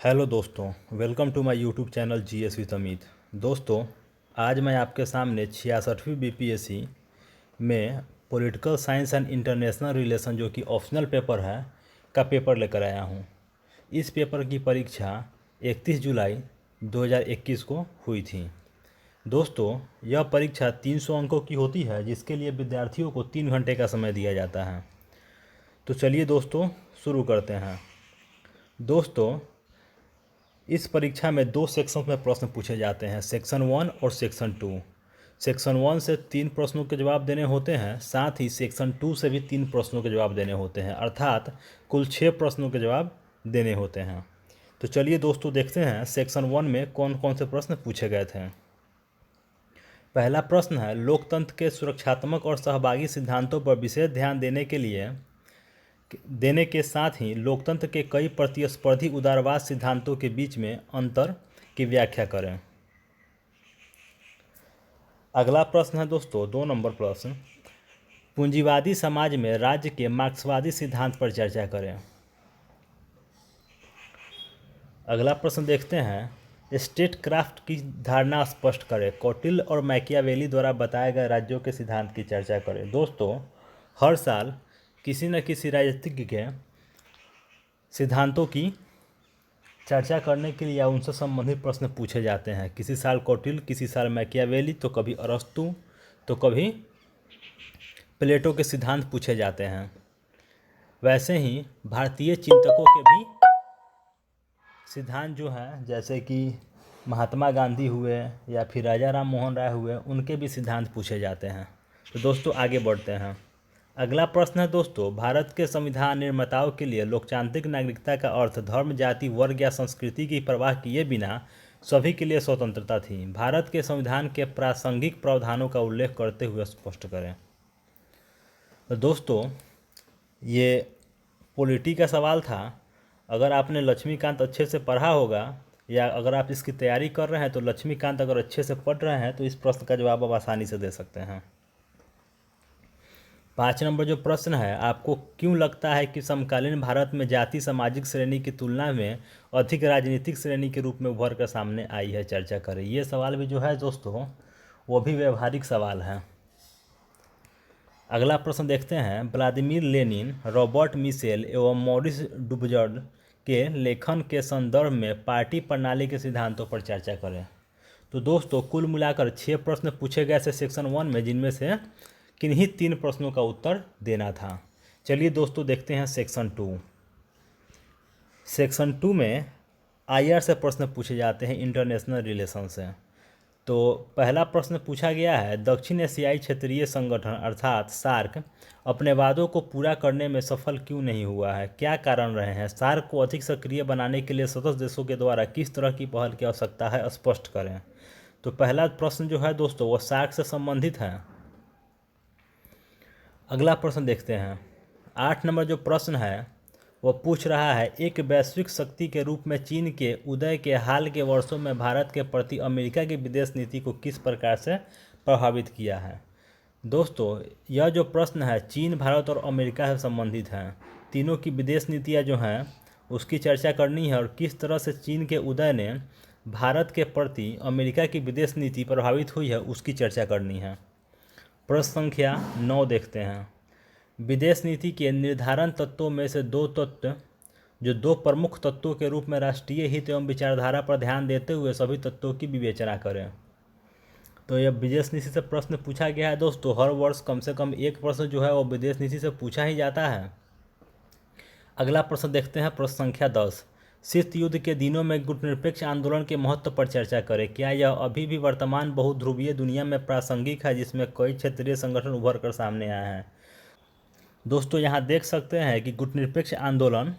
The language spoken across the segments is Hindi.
हेलो दोस्तों, welcome to my YouTube channel GS with Amit. दोस्तों, आज मैं आपके सामने 66वीं बीपीएससी में political science and international relation जो कि ऑप्शनल पेपर है का पेपर लेकर आया हूँ। इस पेपर की परीक्षा 31 जुलाई 2021 को हुई थी। दोस्तों, यह परीक्षा 300 अंकों की होती है, जिसके लिए विद्यार्थियों को 3 घंटे का समय दिया जाता है। तो चलिए दोस्तों, शुरू करते हैं। दोस्तों, इस परीक्षा में 2 सेक्शन में प्रश्न पूछे जाते हैं, सेक्शन 1 और सेक्शन 2। सेक्शन 1 से 3 प्रश्नों के जवाब देने होते हैं, साथ ही सेक्शन 2 से भी 3 प्रश्नों के जवाब देने होते हैं, अर्थात कुल 6 प्रश्नों के जवाब देने होते हैं। तो चलिए दोस्तों, देखते हैं सेक्शन 1 में कौन कौन से प्रश्न पूछे गए थे। पहला प्रश्न है, लोकतंत्र के सुरक्षात्मक और सहभागी सिद्धांतों पर विशेष ध्यान देने के साथ ही लोकतंत्र के कई प्रतिस्पर्धी उदारवाद सिद्धांतों के बीच में अंतर की व्याख्या करें। अगला प्रश्न है दोस्तों, 2 नंबर प्रश्न, पूंजीवादी समाज में राज्य के मार्क्सवादी सिद्धांत पर चर्चा करें। अगला प्रश्न देखते हैं, स्टेट क्राफ्ट की धारणा स्पष्ट करें। कौटिल्य और मैकियावेली द्वारा बताए गए राज्यों के सिद्धांत की चर्चा करें। दोस्तों, हर साल किसी न किसी राजनीतिज्ञ के सिद्धांतों की चर्चा करने के लिए या उनसे संबंधित प्रश्न पूछे जाते हैं। किसी साल कौटिल्य, किसी साल मैकियावेली, तो कभी अरस्तु, तो कभी प्लेटो के सिद्धांत पूछे जाते हैं। वैसे ही भारतीय चिंतकों के भी सिद्धांत जो हैं, जैसे कि महात्मा गांधी हुए या फिर राजा राम मोहन राय हुए, उनके भी सिद्धांत पूछे जाते हैं। तो दोस्तों, आगे बढ़ते हैं। अगला प्रश्न है दोस्तों, भारत के संविधान निर्माताओं के लिए लोकतांत्रिक नागरिकता का अर्थ धर्म, जाति, वर्ग या संस्कृति की परवाह किए बिना सभी के लिए स्वतंत्रता थी। भारत के संविधान के प्रासंगिक प्रावधानों का उल्लेख करते हुए स्पष्ट करें। तो दोस्तों, ये पॉलिटी का सवाल था। अगर आपने लक्ष्मीकांत अच्छे से पढ़ा होगा या अगर आप इसकी तैयारी कर रहे हैं तो लक्ष्मीकांत अगर अच्छे से पढ़ रहे हैं तो इस प्रश्न का जवाब आप आसानी से दे सकते हैं। 5 नंबर जो प्रश्न है, आपको क्यों लगता है कि समकालीन भारत में जाति सामाजिक श्रेणी की तुलना में अधिक राजनीतिक श्रेणी के रूप में उभर कर सामने आई है, चर्चा करें। ये सवाल भी जो है दोस्तों, वो भी व्यवहारिक सवाल है। अगला प्रश्न देखते हैं, व्लादिमीर लेनिन, रॉबर्ट मिशेल एवं मॉरिस डुबजर्ड के लेखन के संदर्भ में पार्टी प्रणाली के सिद्धांतों पर चर्चा करें। तो दोस्तों, कुल मिलाकर 6 प्रश्न पूछे गए थे सेक्शन 1 में, जिनमें से किन्हीं 3 प्रश्नों का उत्तर देना था। चलिए दोस्तों, देखते हैं सेक्शन 2। सेक्शन 2 में आईआर से प्रश्न पूछे जाते हैं, इंटरनेशनल रिलेशन से। तो पहला प्रश्न पूछा गया है, दक्षिण एशियाई क्षेत्रीय संगठन अर्थात सार्क अपने वादों को पूरा करने में सफल क्यों नहीं हुआ है, क्या कारण रहे हैं, सार्क को अधिक सक्रिय बनाने के लिए सदस्य देशों के द्वारा किस तरह की पहल की आवश्यकता है, स्पष्ट करें। तो पहला प्रश्न जो है दोस्तों, वो सार्क से संबंधित है। अगला प्रश्न देखते हैं। 8 नंबर जो प्रश्न है वो पूछ रहा है, एक वैश्विक शक्ति के रूप में चीन के उदय के हाल के वर्षों में भारत के प्रति अमेरिका की विदेश नीति को किस प्रकार से प्रभावित किया है। दोस्तों, यह जो प्रश्न है चीन, भारत और अमेरिका से संबंधित हैं। तीनों की विदेश नीतियाँ जो हैं उसकी चर्चा करनी है और किस तरह से चीन के उदय ने भारत के प्रति अमेरिका की विदेश नीति प्रभावित हुई है उसकी चर्चा करनी है। प्रश्न संख्या 9 देखते हैं। विदेश नीति के निर्धारण तत्वों में से 2 तत्व जो 2 प्रमुख तत्वों के रूप में राष्ट्रीय हित एवं विचारधारा पर ध्यान देते हुए सभी तत्वों की विवेचना करें। तो यह विदेश नीति से प्रश्न पूछा गया है दोस्तों। हर वर्ष कम से कम एक प्रश्न जो है वो विदेश नीति से पूछा ही जाता है। अगला प्रश्न देखते हैं, प्रश्न संख्या 10, शीत युद्ध के दिनों में गुटनिरपेक्ष आंदोलन के महत्व पर चर्चा करें। क्या यह अभी भी वर्तमान बहुध्रुवीय दुनिया में प्रासंगिक है, जिसमें कई क्षेत्रीय संगठन उभर कर सामने आए हैं। दोस्तों, यहाँ देख सकते हैं कि गुटनिरपेक्ष आंदोलन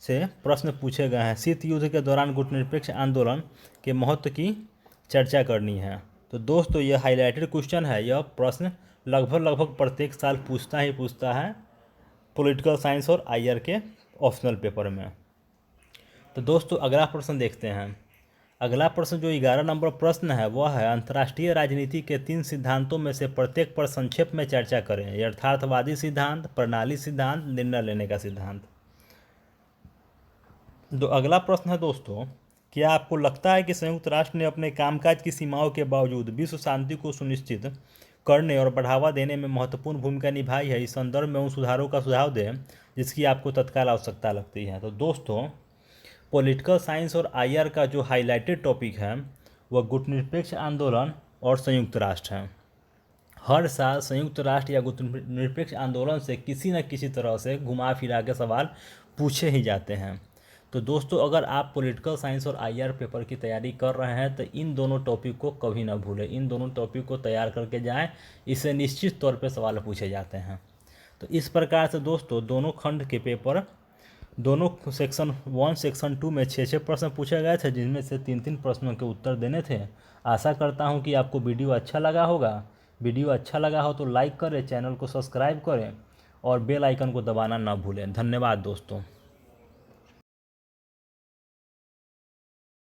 से प्रश्न पूछे गए हैं। शीत युद्ध के दौरान गुटनिरपेक्ष आंदोलन के महत्व की चर्चा करनी है। तो दोस्तों, यह हाईलाइटेड क्वेश्चन है। यह प्रश्न लगभग प्रत्येक साल पूछता है पॉलिटिकल साइंस और आईआर के ऑप्शनल पेपर में। तो दोस्तों, अगला प्रश्न देखते हैं। अगला प्रश्न जो 11 नंबर प्रश्न है वह है, अंतर्राष्ट्रीय राजनीति के 3 सिद्धांतों में से प्रत्येक पर संक्षेप में चर्चा करें। यथार्थवादी सिद्धांत, प्रणाली सिद्धांत, निर्णय लेने का सिद्धांत। तो अगला प्रश्न है दोस्तों, क्या आपको लगता है कि संयुक्त राष्ट्र ने अपने कामकाज की सीमाओं के बावजूद विश्व शांति को सुनिश्चित करने और बढ़ावा देने में महत्वपूर्ण भूमिका निभाई है? इस संदर्भ में उन सुधारों का सुझाव दें जिसकी आपको तत्काल आवश्यकता लगती है। तो दोस्तों, पॉलिटिकल साइंस और आईआर का जो हाईलाइटेड टॉपिक है वह गुटनिरपेक्ष आंदोलन और संयुक्त राष्ट्र है। हर साल संयुक्त राष्ट्र या गुटनिरपेक्ष आंदोलन से किसी न किसी तरह से घुमा फिरा के सवाल पूछे ही जाते हैं। तो दोस्तों, अगर आप पॉलिटिकल साइंस और आईआर पेपर की तैयारी कर रहे हैं तो इन दोनों टॉपिक को कभी ना भूलें, इन दोनों टॉपिक को तैयार करके जाएं, इससे निश्चित तौर पे सवाल पूछे जाते हैं। तो इस प्रकार से दोस्तों दोनों खंड के पेपर, दोनों सेक्शन 1 सेक्शन 2 में 6 प्रश्न पूछे गए थे, जिनमें से 3 प्रश्नों के उत्तर देने थे। आशा करता हूं कि आपको वीडियो अच्छा लगा होगा। वीडियो अच्छा लगा हो तो लाइक करें, चैनल को सब्सक्राइब करें और बेल आइकन को दबाना ना भूलें। धन्यवाद दोस्तों।